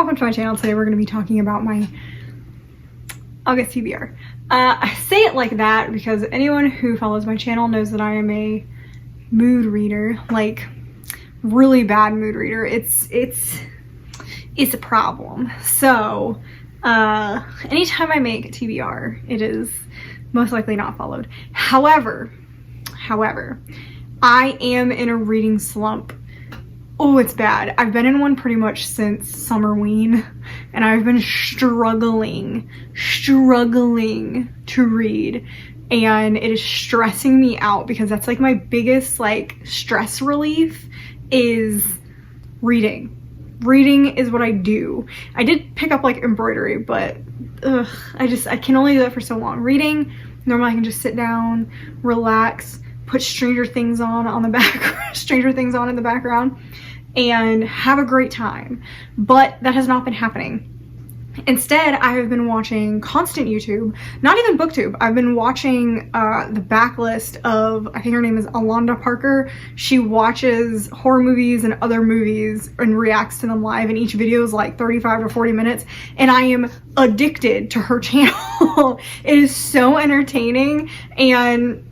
welcome to my channel. Today we're going to be talking about my August TBR. I say it like that because anyone who follows my channel knows that I am a mood reader, like really bad mood reader. It's a problem. So anytime I make a TBR, it is most likely not followed. However, I am in a reading slump. Oh, it's bad. I've been in one pretty much since Summerween, and I've been struggling to read, and it is stressing me out because that's like my biggest like stress relief is reading. Reading is what I do. I did pick up like embroidery, but I can only do that for so long. Reading, normally I can just sit down, relax, put Stranger Things on the back, Stranger Things on in the background, and have a great time. But that has not been happening. Instead, I have been watching constant YouTube, not even BookTube. I've been watching the backlist of, I think her name is Alonda Parker. She watches horror movies and other movies and reacts to them live, and each video is like 35 to 40 minutes, and I am addicted to her channel. It is so entertaining, and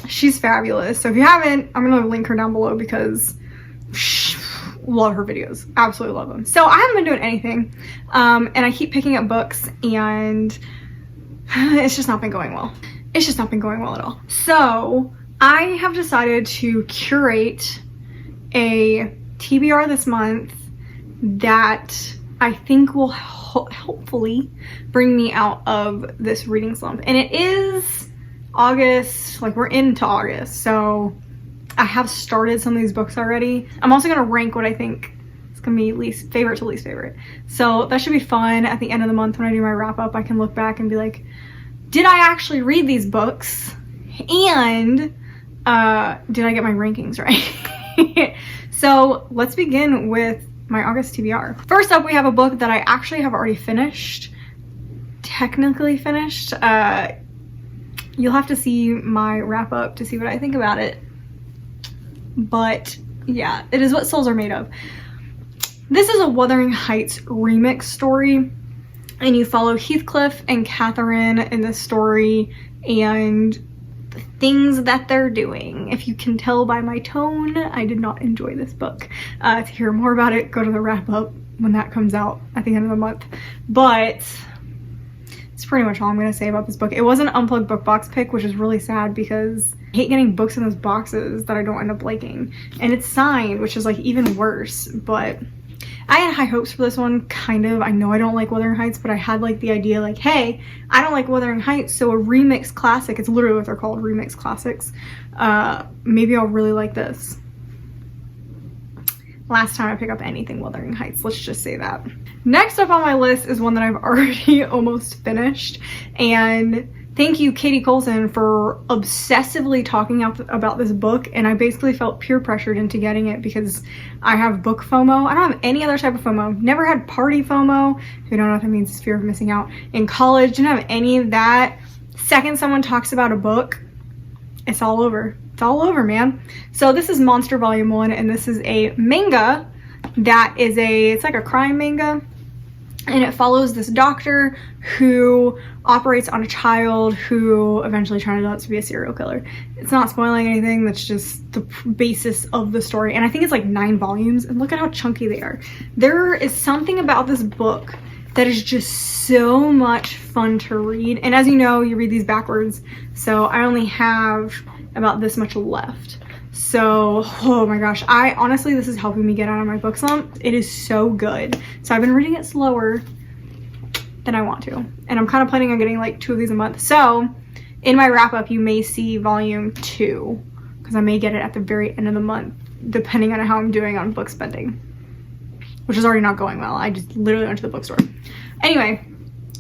she's fabulous. So if you haven't, I'm gonna link her down below because love her videos, absolutely love them. So I haven't been doing anything, and I keep picking up books, and it's just not been going well. It's just not been going well at all. So I have decided to curate a TBR this month that I think will hopefully bring me out of this reading slump. And it is August, like we're into August, so I have started some of these books already. I'm also gonna rank what I think is gonna be least favorite to least favorite. So that should be fun. At the end of the month when I do my wrap up, I can look back and be like, did I actually read these books? And did I get my rankings right? So let's begin with my August TBR. First up, we have a book that I actually have already finished. Technically finished. You'll have to see my wrap up to see what I think about it. But yeah, it is What Souls Are Made Of. This is a Wuthering Heights remix story, and you follow Heathcliff and Catherine in this story and the things that they're doing. If you can tell by my tone, I did not enjoy this book. To hear more about it, go to the wrap up when that comes out at the end of the month. But it's pretty much all I'm gonna say about this book. It was an unplugged book box pick, which is really sad because I hate getting books in those boxes that I don't end up liking. And it's signed, which is like even worse. But I had high hopes for this one, kind of. I know I don't like Wuthering Heights, but I had like the idea like, hey, I don't like Wuthering Heights, so a remix classic, it's literally what they're called, remix classics. Maybe I'll really like this. Last time I pick up anything Wuthering Heights, let's just say that. Next up on my list is one that I've already almost finished, and thank you, Katie Colson, for obsessively talking about this book, and I basically felt peer pressured into getting it because I have book FOMO. I don't have any other type of FOMO. Never had party FOMO. If you don't know what that means, it's fear of missing out. In college, didn't have any of that. Second someone talks about a book, it's all over. It's all over, man. So this is Monster Volume 1, and this is a manga that is it's like a crime manga. And it follows this doctor who operates on a child who eventually turns out to be a serial killer. It's not spoiling anything, that's just the basis of the story. And I think it's like 9 volumes, and look at how chunky they are. There is something about this book that is just so much fun to read. And as you know, you read these backwards, so I only have about this much left. So, oh my gosh, honestly, this is helping me get out of my book slump. It is so good. So I've been reading it slower than I want to. And I'm kind of planning on getting like 2 of these a month. So in my wrap up, you may see volume 2, because I may get it at the very end of the month, depending on how I'm doing on book spending, which is already not going well. I just literally went to the bookstore. Anyway,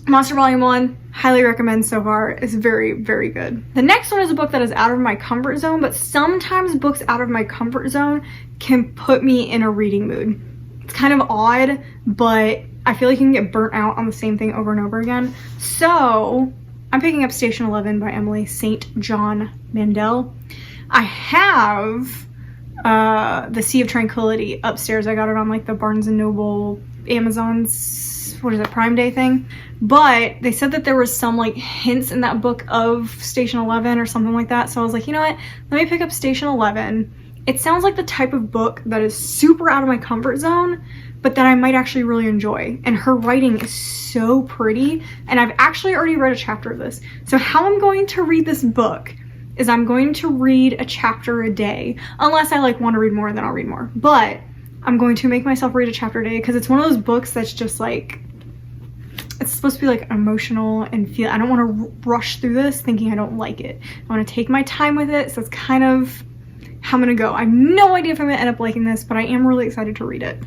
Monster Volume 1, highly recommend so far. It's very, very good. The next one is a book that is out of my comfort zone, but sometimes books out of my comfort zone can put me in a reading mood. It's kind of odd, but I feel like you can get burnt out on the same thing over and over again. So I'm picking up Station 11 by Emily St. John Mandel. I have The Sea of Tranquility upstairs. I got it on like the Barnes & Noble Amazon's, what is it, Prime Day thing. But they said that there was some like hints in that book of Station 11 or something like that. So I was like, you know what, let me pick up Station 11. It sounds like the type of book that is super out of my comfort zone, but that I might actually really enjoy. And her writing is so pretty, and I've actually already read a chapter of this. So how I'm going to read this book is I'm going to read a chapter a day, unless I like want to read more, then I'll read more. But I'm going to make myself read a chapter a day because it's one of those books that's just like, it's supposed to be like emotional and feel. I don't want to rush through this thinking I don't like it. I want to take my time with it. So it's kind of how I'm gonna go. I have no idea if I'm gonna end up liking this, but I am really excited to read it.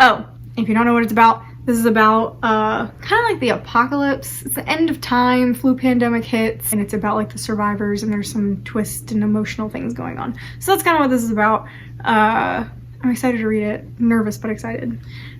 Oh, if you don't know what it's about, this is about kind of like the apocalypse. It's the end of time, flu pandemic hits, and it's about like the survivors, and there's some twist and emotional things going on. So that's kind of what this is about. I'm excited to read it. Nervous, but excited.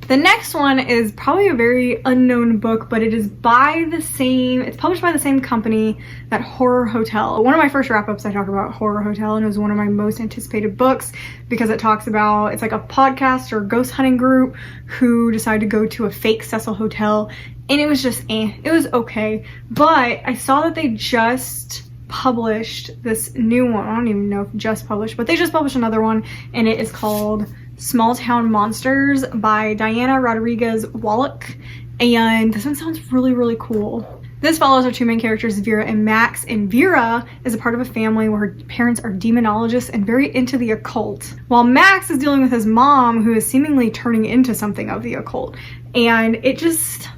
The next one is probably a very unknown book, but it is by the same, it's published by the same company that Horror Hotel. One of my first wrap-ups, I talk about Horror Hotel, and it was one of my most anticipated books because it talks about, it's like a podcast or ghost hunting group who decide to go to a fake Cecil hotel, and it was just it was okay. But I saw that they just published this new one. I don't even know if just published, but they just published another one, and it is called Small Town Monsters by Diana Rodriguez Wallach, and this one sounds really, really cool. This follows our two main characters, Vera and Max, and Vera is a part of a family where her parents are demonologists and very into the occult, while Max is dealing with his mom, who is seemingly turning into something of the occult. And it just,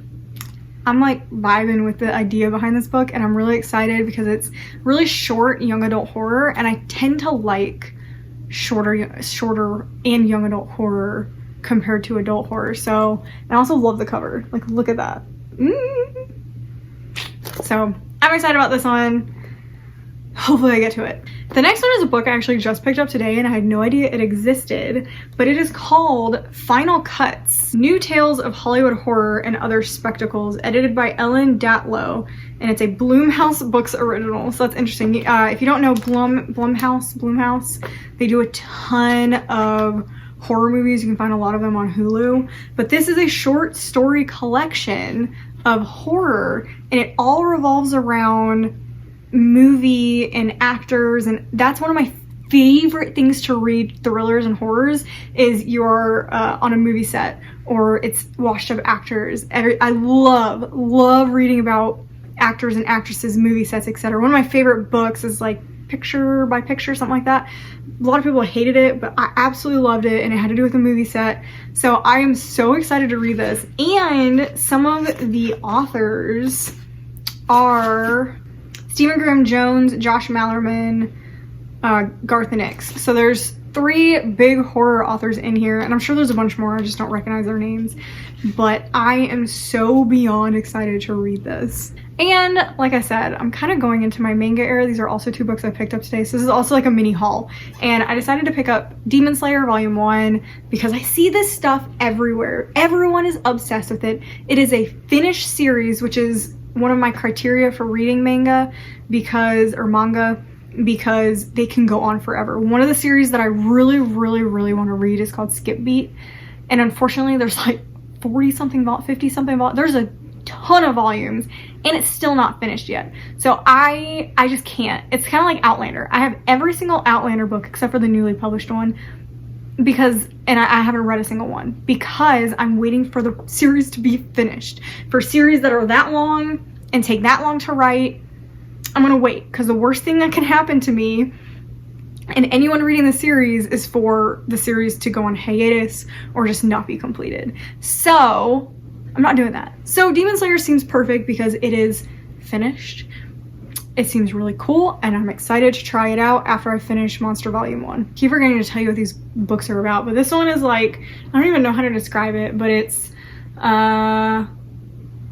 I'm like vibing with the idea behind this book, and I'm really excited because it's really short young adult horror, and I tend to like shorter and young adult horror compared to adult horror. So, and I also love the cover. Like, look at that. So I'm excited about this one. Hopefully I get to it. The next one is a book I actually just picked up today, and I had no idea it existed, but it is called Final Cuts: New Tales of Hollywood Horror and Other Spectacles, edited by Ellen Datlow, and it's a Blumhouse Books original. So that's interesting. If you don't know Blumhouse, they do a ton of horror movies. You can find a lot of them on Hulu, but this is a short story collection of horror, and it all revolves around movie and actors, and that's one of my favorite things to read, thrillers and horrors, is you're on a movie set or it's washed up actors. I love reading about actors and actresses, movie sets, etc. One of my favorite books is like Picture by Picture, something like that. A lot of people hated it, but I absolutely loved it, and it had to do with a movie set. So I am so excited to read this. And some of the authors are Stephen Graham Jones, Josh Mallerman, Garth Nix. So there's 3 big horror authors in here, and I'm sure there's a bunch more, I just don't recognize their names. But I am so beyond excited to read this. And like I said, I'm kind of going into my manga era. These are also 2 books I picked up today, so this is also like a mini haul. And I decided to pick up Demon Slayer Volume 1 because I see this stuff everywhere. Everyone is obsessed with it. It is a finished series, which is one of my criteria for reading manga or manga, because they can go on forever. One of the series that I really want to read is called Skip Beat, and unfortunately there's like 50 something volumes. There's a ton of volumes, and it's still not finished yet. So I just can't. It's kind of like Outlander. I have every single Outlander book except for the newly published one, because, and I haven't read a single one because I'm waiting for the series to be finished. For series that are that long and take that long to write, I'm gonna wait, because the worst thing that can happen to me and anyone reading the series is for the series to go on hiatus or just not be completed. So I'm not doing that. So Demon Slayer seems perfect because it is finished. It seems really cool, and I'm excited to try it out after I finish Monster Volume 1. Keep forgetting to tell you what these books are about, but this one is like, I don't even know how to describe it, but it's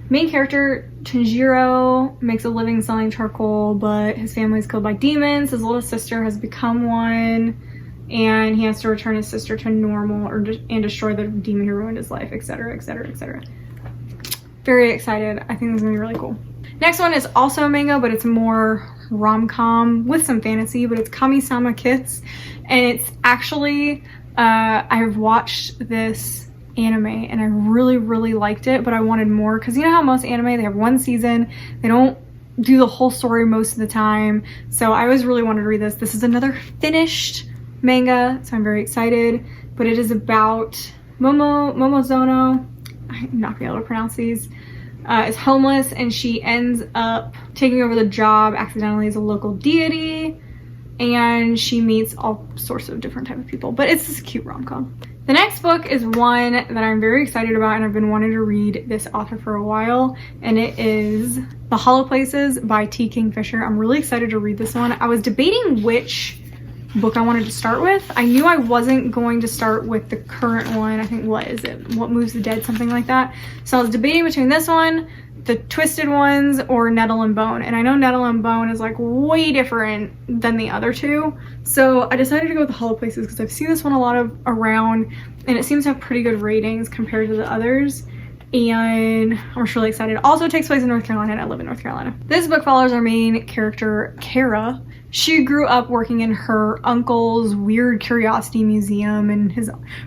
main character Tanjiro makes a living selling charcoal, but his family is killed by demons. His little sister has become one, and he has to return his sister to normal and destroy the demon who ruined his life, etc, etc, etc. Very excited. I think this is gonna be really cool. Next one is also a manga, but it's more rom-com with some fantasy, but it's Kamisama Kits, and it's actually, I've watched this anime, and I really liked it, but I wanted more because you know how most anime, they have one season, they don't do the whole story most of the time. So I always really wanted to read this. This is another finished manga, so I'm very excited. But it is about Momozono, I'm not gonna be able to pronounce these, is homeless, and she ends up taking over the job accidentally as a local deity, and she meets all sorts of different type of people. But it's this cute rom-com. The next book is one that I'm very excited about, and I've been wanting to read this author for a while, and it is The Holo Places by T. Kingfisher. I'm really excited to read this one. I was debating which book I wanted to start with. I knew I wasn't going to start with the current one. I think, what is it? What Moves the Dead? Something like that. So I was debating between this one, the Twisted Ones, or Nettle and Bone. And I know Nettle and Bone is like way different than the other two. So I decided to go with The Holo Places because I've seen this one a lot of around, and it seems to have pretty good ratings compared to the others. And I'm just really excited. Also, it takes place in North Carolina, and I live in North Carolina. This book follows our main character, Kara. She grew up working in her uncle's weird curiosity museum, and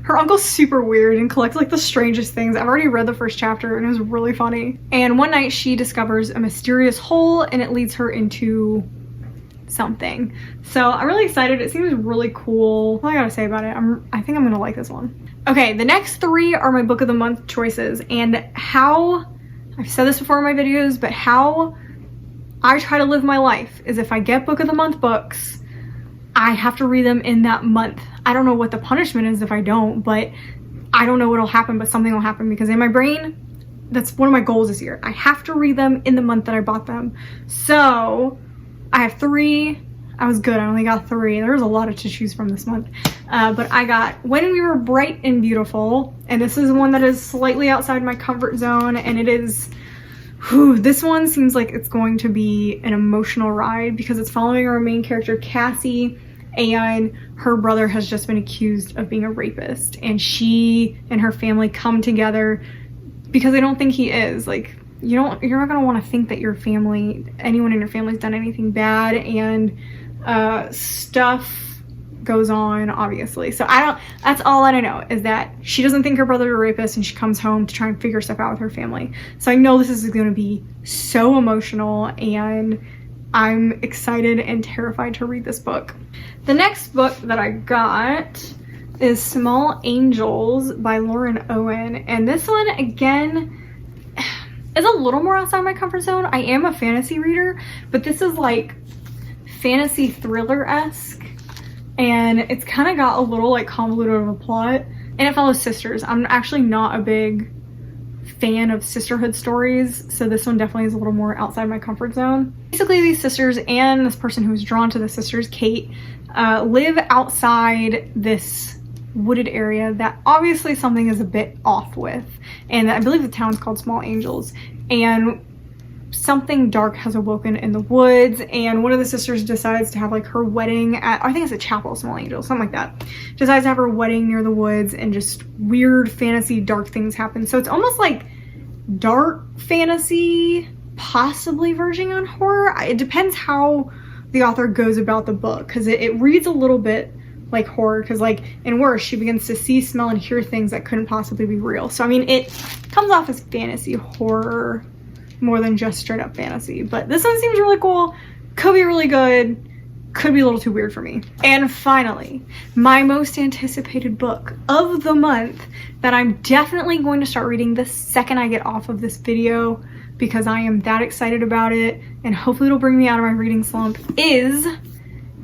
her uncle's super weird and collects like the strangest things. I've already read the first chapter and it was really funny. And one night she discovers a mysterious hole, and it leads her into something. So I'm really excited. It seems really cool. What I gotta say about it, I think I'm gonna like this one. Okay, the next three are my book of the month choices, and how, I've said this before in my videos, but how I try to live my life is if I get book of the month books, I have to read them in that month. I don't know what the punishment is if I don't, but I don't know what'll happen, but something will happen, because in my brain, that's one of my goals this year. I have to read them in the month that I bought them. So I have three. I was good. I only got three. There was a lot to choose from this month. But I got When We Were Bright and Beautiful, and this is one that is slightly outside my comfort zone, and it is, this one seems like it's going to be an emotional ride because it's following our main character, Cassie, and her brother has just been accused of being a rapist, and she and her family come together because they don't think he is. Like, you're not gonna want to think that your family, anyone in your family's done anything bad, and stuff goes on, obviously. So that's all I know, is that she doesn't think her brother's a rapist, and she comes home to try and figure stuff out with her family. So I know this is going to be so emotional, and I'm excited and terrified to read this book. The next book that I got is Small Angels by Lauren Owen, and this one, again, is a little more outside my comfort zone. I am a fantasy reader, but this is like fantasy thriller-esque, and it's kind of got a little like convoluted of a plot, and it follows sisters. I'm actually not a big fan of sisterhood stories, so this one definitely is a little more outside my comfort zone. Basically, these sisters and this person who's drawn to the sisters, Kate, live outside this wooded area that obviously something is a bit off with, and I believe the town's called Small Angels, and something dark has awoken in the woods, and one of the sisters decides to have like her wedding at, I think it's a chapel, Small Angels, something like that. Decides to have her wedding near the woods, and just weird fantasy dark things happen. So it's almost like dark fantasy, possibly verging on horror. It depends how the author goes about the book, because it reads a little bit like horror, because like in Worse, she begins to see, smell, and hear things that couldn't possibly be real. So I mean, it comes off as fantasy horror more than just straight up fantasy, but this one seems really cool, could be really good, could be a little too weird for me. And finally, my most anticipated book of the month that I'm definitely going to start reading the second I get off of this video, because I am that excited about it, and hopefully it'll bring me out of my reading slump, is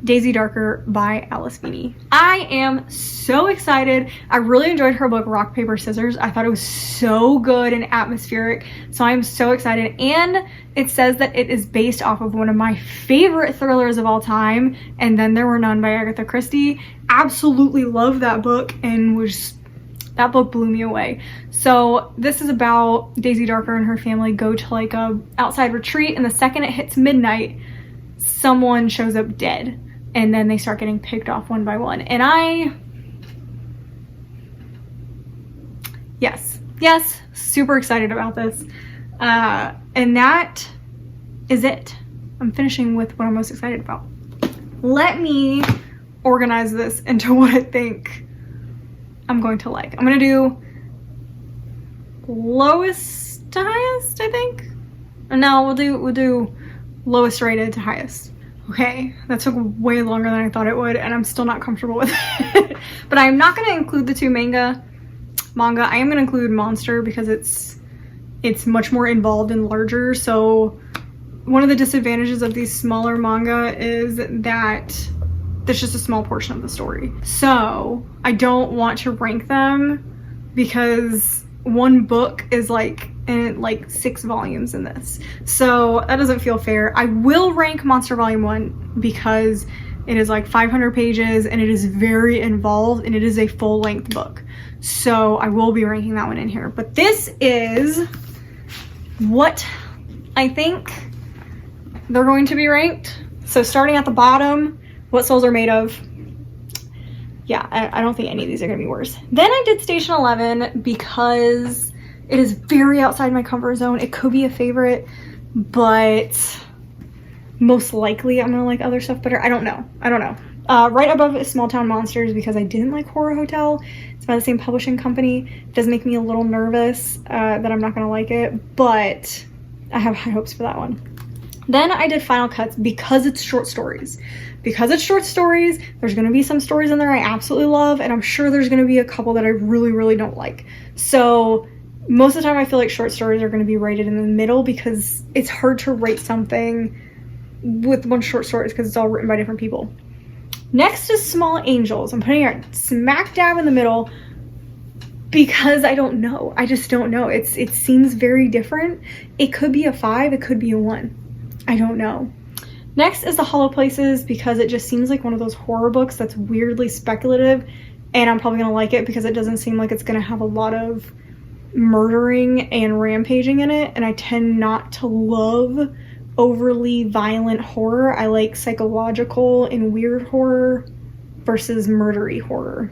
Daisy Darker by Alice Feeney. I am so excited. I really enjoyed her book, Rock, Paper, Scissors. I thought it was so good and atmospheric, so I'm so excited. And it says that it is based off of one of my favorite thrillers of all time, And Then There Were None by Agatha Christie. Absolutely love that book, and that book blew me away. So this is about Daisy Darker and her family go to like a outside retreat, and the second it hits midnight, someone shows up dead, and then they start getting picked off one by one. And yes, super excited about this. And that is it. I'm finishing with what I'm most excited about. Let me organize this into what I think I'm going to like. I'm gonna do lowest to highest, I think. No, we'll do lowest rated to highest. Okay, that took way longer than I thought it would, and I'm still not comfortable with it. But I'm not going to include the two manga. I am going to include Monster because it's much more involved and larger. So one of the disadvantages of these smaller manga is that there's just a small portion of the story. So I don't want to rank them because one book is like 6 volumes in this. So that doesn't feel fair. I will rank Monster Volume 1 because it is like 500 pages and it is very involved and it is a full-length book. So I will be ranking that one in here. But this is what I think they're going to be ranked. So starting at the bottom, what souls are made of. Yeah, I don't think any of these are gonna be worse. Then I did Station 11 because it is very outside my comfort zone. It could be a favorite, but most likely I'm gonna like other stuff better. I don't know. Right above is Small Town Monsters because I didn't like Horror Hotel. It's by the same publishing company. It does make me a little nervous that I'm not gonna like it, but I have high hopes for that one. Then I did Final Cuts because it's short stories. Because it's short stories, there's gonna be some stories in there I absolutely love, and I'm sure there's gonna be a couple that I really, really don't like. So most of the time I feel like short stories are gonna be rated in the middle because it's hard to rate something with one short story because it's all written by different people. Next is Small Angels. I'm putting it smack dab in the middle because I don't know. I just don't know. It seems very different. It could be a 5, it could be a 1. I don't know. Next is the Holo Places because it just seems like one of those horror books that's weirdly speculative, and I'm probably gonna like it because it doesn't seem like it's gonna have a lot of murdering and rampaging in it, and I tend not to love overly violent horror. I like psychological and weird horror versus murdery horror.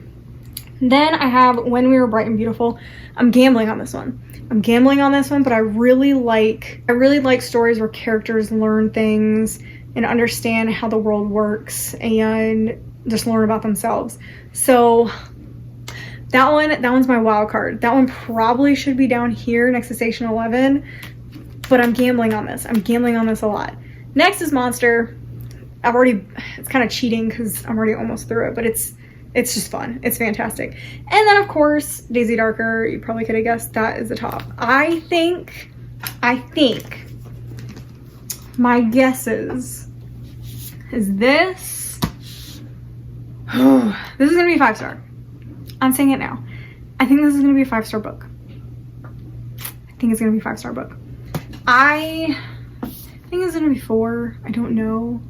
Then I have When We Were Bright and Beautiful. I'm gambling on this one. But I really like stories where characters learn things and understand how the world works and just learn about themselves. So that one's my wild card. That one probably should be down here next to Station 11, but I'm gambling on this. I'm gambling on this a lot. Next is Monster. It's kind of cheating because I'm already almost through it, but it's just fun. It's fantastic. And then of course, Daisy Darker, you probably could have guessed that is the top. I think my guesses is this. This is gonna be a 5-star. I'm saying it now. I think this is gonna be a 5-star book. I think it's gonna be a 5-star book. I think it's gonna be 4. I don't know.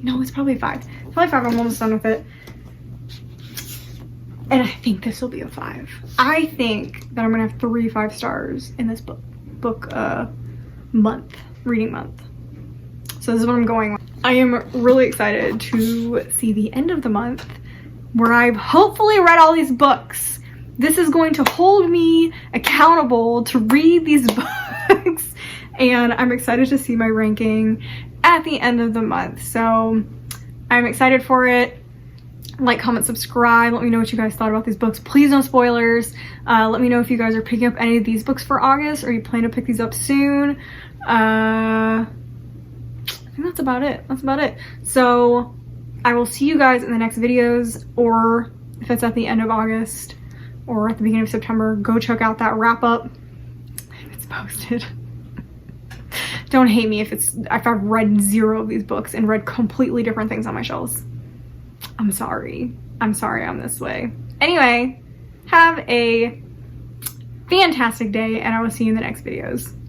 No, it's probably 5. It's probably 5. I'm almost done with it. And I think this will be a 5. I think that I'm gonna have 3 5-stars in this book reading month. So this is what I'm going with. I am really excited to see the end of the month where I've hopefully read all these books. This is going to hold me accountable to read these books, and I'm excited to see my ranking at the end of the month. So I'm excited for it. Like, comment, subscribe. Let me know what you guys thought about these books. Please no spoilers. Let me know if you guys are picking up any of these books for August or you plan to pick these up soon. I think that's about it. So I will see you guys in the next videos, or if it's at the end of August or at the beginning of September, go check out that wrap up if it's posted. Don't hate me if I've read 0 of these books and read completely different things on my shelves. I'm sorry I'm this way. Anyway, have a fantastic day and I will see you in the next videos.